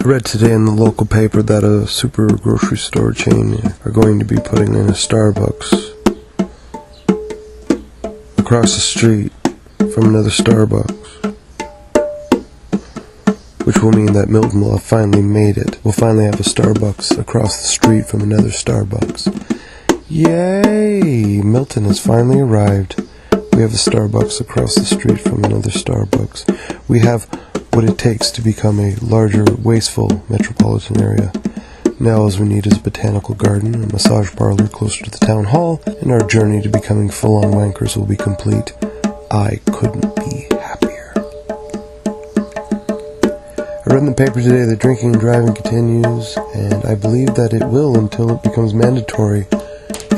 I read today in the local paper that a super grocery store chain are going to be putting in a Starbucks across the street from another Starbucks, which will mean that Milton will have finally made it. We'll finally have a Starbucks across the street from another Starbucks. Yay! Milton has finally arrived. We have a Starbucks across the street from another Starbucks. We have what it takes to become a larger, wasteful metropolitan area. Now all we need is a botanical garden, a massage parlor closer to the town hall, and our journey to becoming full-on wankers will be complete. I couldn't be happier. I read in the paper today that drinking and driving continues, and I believe that it will until it becomes mandatory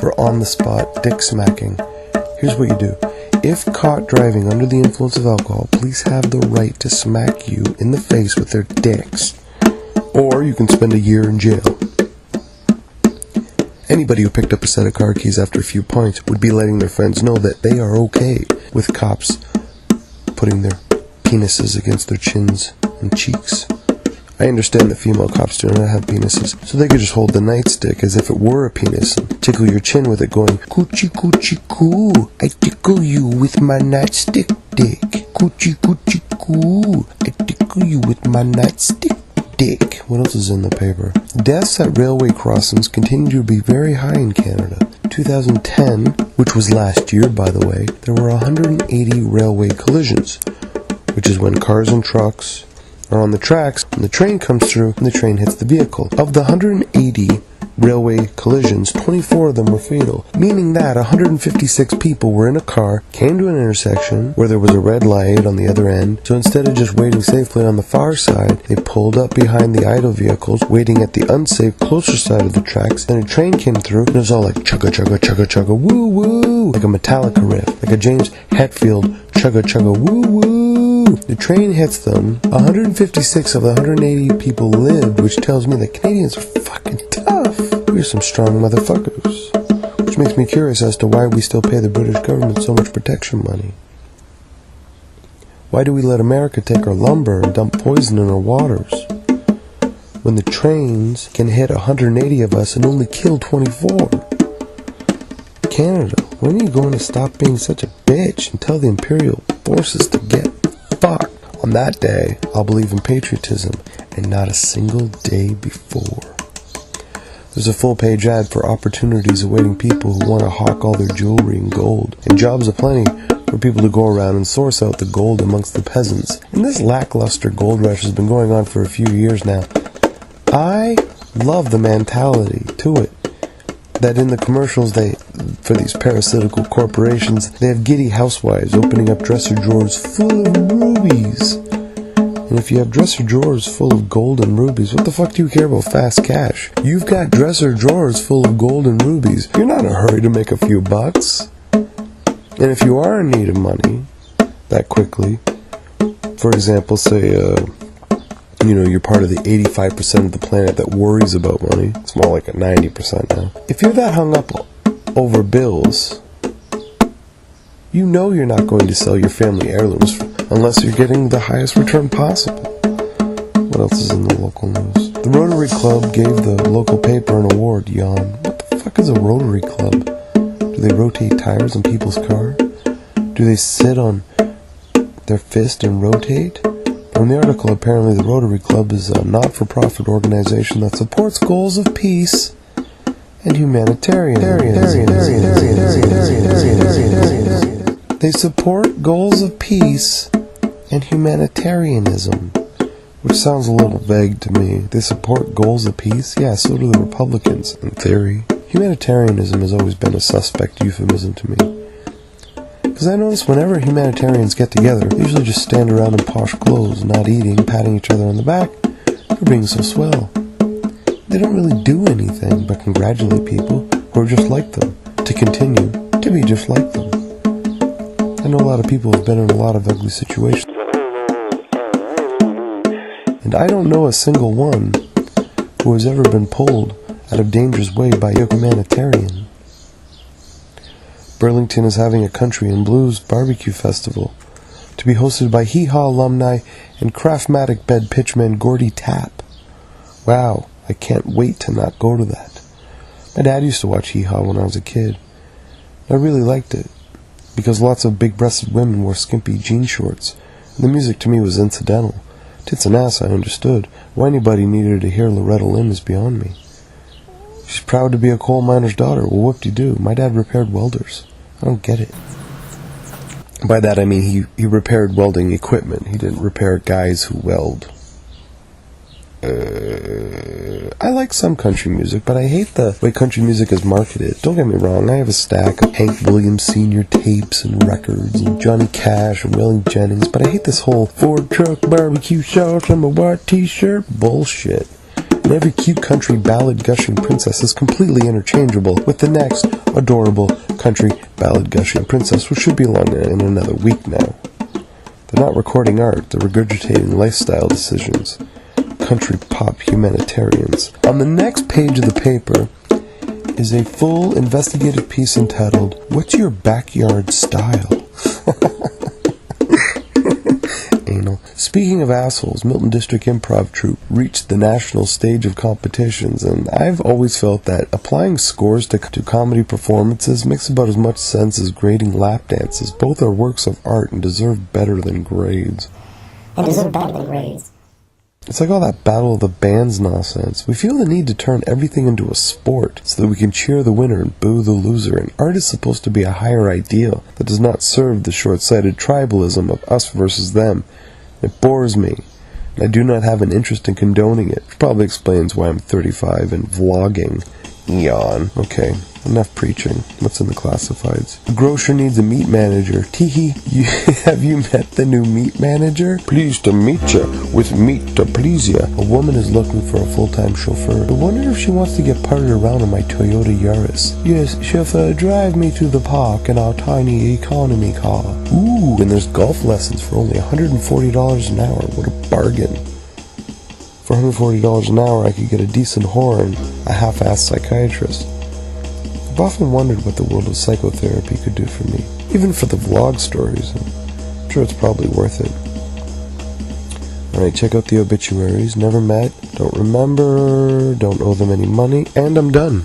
for on-the-spot dick smacking. Here's what you do. If caught driving under the influence of alcohol, police have the right to smack you in the face with their dicks. Or you can spend a year in jail. Anybody who picked up a set of car keys after a few pints would be letting their friends know that they are okay with cops putting their penises against their chins and cheeks. I understand that female cops do not have penises, so they could just hold the nightstick as if it were a penis and tickle your chin with it, going, "Coochie coochie coo, I tickle you with my nightstick dick. Coochie coochie coo, I tickle you with my nightstick dick." What else is in the paper? Deaths at railway crossings continue to be very high in Canada. 2010, which was last year by the way, there were 180 railway collisions, which is when cars and trucks are on the tracks, and the train comes through, and the train hits the vehicle. Of the 180 railway collisions, 24 of them were fatal, meaning that 156 people were in a car, came to an intersection where there was a red light on the other end, so instead of just waiting safely on the far side, they pulled up behind the idle vehicles, waiting at the unsafe closer side of the tracks. Then a train came through, and it was all like chugga chugga chugga chugga woo woo, like a Metallica riff, like a James Hetfield chugga chugga woo woo. The train hits them. 156 of the 180 people lived, which tells me that Canadians are fucking tough. We're some strong motherfuckers. Which makes me curious as to why we still pay the British government so much protection money. Why do we let America take our lumber and dump poison in our waters, when the trains can hit 180 of us and only kill 24? Canada, when are you going to stop being such a bitch and tell the imperial forces to get fucked? On that day, I'll believe in patriotism, and not a single day before. There's a full-page ad for opportunities awaiting people who want to hawk all their jewelry in gold, and jobs aplenty for people to go around and source out the gold amongst the peasants. And this lackluster gold rush has been going on for a few years now. I love the mentality to it, that in the commercials for these parasitical corporations, they have giddy housewives opening up dresser drawers full of rubies. And if you have dresser drawers full of gold and rubies, what the fuck do you care about fast cash? You've got dresser drawers full of gold and rubies. You're not in a hurry to make a few bucks. And if you are in need of money that quickly, for example, say, you're part of the 85% of the planet that worries about money. It's more like a 90% now. If you're that hung up over bills, you know you're not going to sell your family heirlooms unless you're getting the highest return possible. What else is in the local news? The Rotary Club gave the local paper an award. Yawn. What the fuck is a Rotary Club? Do they rotate tires on people's car? Do they sit on their fist and rotate? From the article, apparently the Rotary Club is a not-for-profit organization that supports goals of peace and humanitarianism. They support goals of peace and humanitarianism, which sounds a little vague to me. They support goals of peace? Yeah, so do the Republicans, in theory. Humanitarianism has always been a suspect euphemism to me. Because I notice whenever humanitarians get together, they usually just stand around in posh clothes, not eating, patting each other on the back for being so swell. They don't really do anything but congratulate people who are just like them, to continue to be just like them. I know a lot of people have been in a lot of ugly situations, and I don't know a single one who has ever been pulled out of danger's way by a humanitarian. Burlington is having a country and blues barbecue festival to be hosted by Hee Haw alumni and Craftmatic bed pitchman Gordy Tapp. Wow, I can't wait to not go to that. My dad used to watch Hee Haw when I was a kid. I really liked it, because lots of big-breasted women wore skimpy jean shorts, and the music to me was incidental. Tits and ass I understood. Why anybody needed to hear Loretta Lynn is beyond me. She's proud to be a coal miner's daughter. Well, whoop-de-doo. My dad repaired welders. I don't get it. By that I mean he repaired welding equipment. He didn't repair guys who weld. I like some country music, but I hate the way country music is marketed. Don't get me wrong, I have a stack of Hank Williams Sr. tapes and records and Johnny Cash and Waylon Jennings, but I hate this whole Ford truck, barbecue sauce, and a white t-shirt bullshit. And every cute country ballad gushing princess is completely interchangeable with the next adorable country ballad gushing princess, which should be along in another week now. They're not recording art, they're regurgitating lifestyle decisions. Country pop humanitarians. On the next page of the paper is a full investigative piece entitled, "What's Your Backyard Style?" Anal. Speaking of assholes, Milton District Improv Troupe reached the national stage of competitions, and I've always felt that applying scores to comedy performances makes about as much sense as grading lap dances. Both are works of art and deserve better than grades. It's like all that battle of the bands nonsense. We feel the need to turn everything into a sport so that we can cheer the winner and boo the loser, and art is supposed to be a higher ideal that does not serve the short-sighted tribalism of us versus them. It bores me, and I do not have an interest in condoning it, which probably explains why I'm 35 and vlogging. Yawn. Okay, enough preaching. What's in the classifieds? A grocer needs a meat manager. Teehee, have you met the new meat manager? Pleased to meet ya. With meat to please ya. A woman is looking for a full-time chauffeur. I wonder if she wants to get parted around in my Toyota Yaris. Yes, chauffeur, drive me to the park in our tiny economy car. Ooh, and there's golf lessons for only $140 an hour. What a bargain. For $140 an hour, I could get a decent whore and a half-assed psychiatrist. I've often wondered what the world of psychotherapy could do for me, even for the vlog stories. I'm sure it's probably worth it. Alright, check out the obituaries. Never met, don't remember, don't owe them any money, and I'm done.